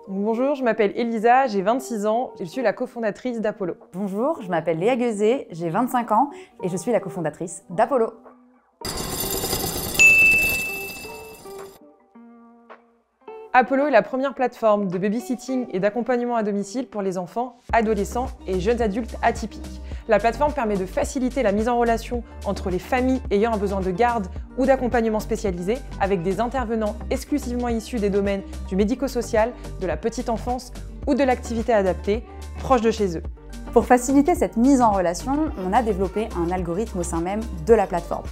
Bonjour, je m'appelle Elisa, j'ai 26 ans et je suis la cofondatrice d'Apollo. Bonjour, je m'appelle Léa Guezé, j'ai 25 ans et je suis la cofondatrice d'Apollo. Apollo est la première plateforme de babysitting et d'accompagnement à domicile pour les enfants, adolescents et jeunes adultes atypiques. La plateforme permet de faciliter la mise en relation entre les familles ayant un besoin de garde ou d'accompagnement spécialisé avec des intervenants exclusivement issus des domaines du médico-social, de la petite enfance ou de l'activité adaptée, proche de chez eux. Pour faciliter cette mise en relation, on a développé un algorithme au sein même de la plateforme.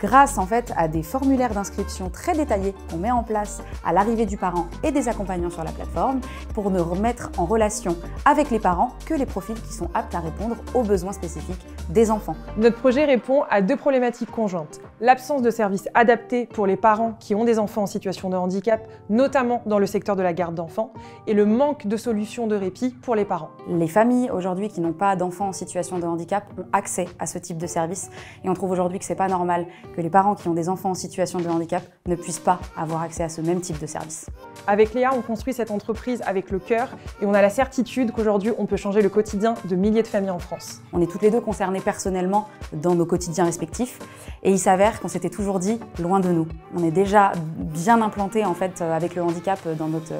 Grâce à des formulaires d'inscription très détaillés qu'on met en place à l'arrivée du parent et des accompagnants sur la plateforme pour ne remettre en relation avec les parents que les profils qui sont aptes à répondre aux besoins spécifiques des enfants. Notre projet répond à deux problématiques conjointes. L'absence de services adaptés pour les parents qui ont des enfants en situation de handicap, notamment dans le secteur de la garde d'enfants, et le manque de solutions de répit pour les parents. Les familles aujourd'hui qui n'ont pas d'enfants en situation de handicap ont accès à ce type de service et on trouve aujourd'hui que c'est pas normal que les parents qui ont des enfants en situation de handicap ne puissent pas avoir accès à ce même type de service. Avec Léa, on construit cette entreprise avec le cœur et on a la certitude qu'aujourd'hui, on peut changer le quotidien de milliers de familles en France. On est toutes les deux concernées personnellement dans nos quotidiens respectifs et il s'avère qu'on s'était toujours dit loin de nous. On est déjà bien implanté avec le handicap dans notre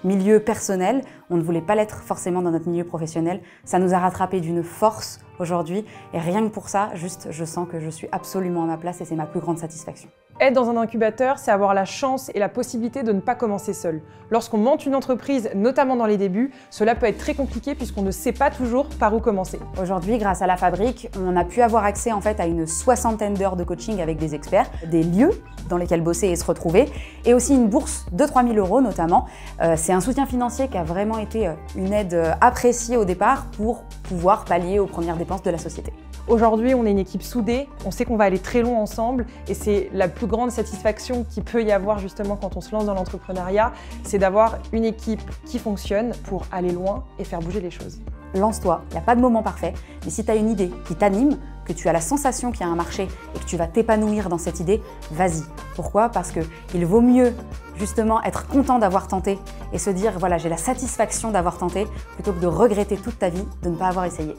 milieu personnel. On ne voulait pas l'être forcément dans notre milieu professionnel. Ça nous a rattrapé d'une force aujourd'hui et rien que pour ça, je sens que je suis absolument à ma place et c'est ma plus grande satisfaction. Être dans un incubateur, c'est avoir la chance et la possibilité de ne pas commencer seul. Lorsqu'on monte une entreprise, notamment dans les débuts, cela peut être très compliqué puisqu'on ne sait pas toujours par où commencer. Aujourd'hui, grâce à la fabrique, on a pu avoir accès à une 60aine d'heures de coaching avec des experts, des lieux dans lesquels bosser et se retrouver, et aussi une bourse de 3 000 € notamment. C'est un soutien financier qui a vraiment été une aide appréciée au départ pour pouvoir pallier aux premières dépenses de la société. Aujourd'hui, on est une équipe soudée, on sait qu'on va aller très loin ensemble et c'est la plus grande satisfaction qu'il peut y avoir justement quand on se lance dans l'entrepreneuriat, c'est d'avoir une équipe qui fonctionne pour aller loin et faire bouger les choses. Lance-toi, il n'y a pas de moment parfait, mais si tu as une idée qui t'anime, que tu as la sensation qu'il y a un marché et que tu vas t'épanouir dans cette idée, vas-y. Pourquoi? Parce qu'il vaut mieux justement être content d'avoir tenté et se dire voilà, j'ai la satisfaction d'avoir tenté plutôt que de regretter toute ta vie de ne pas avoir essayé.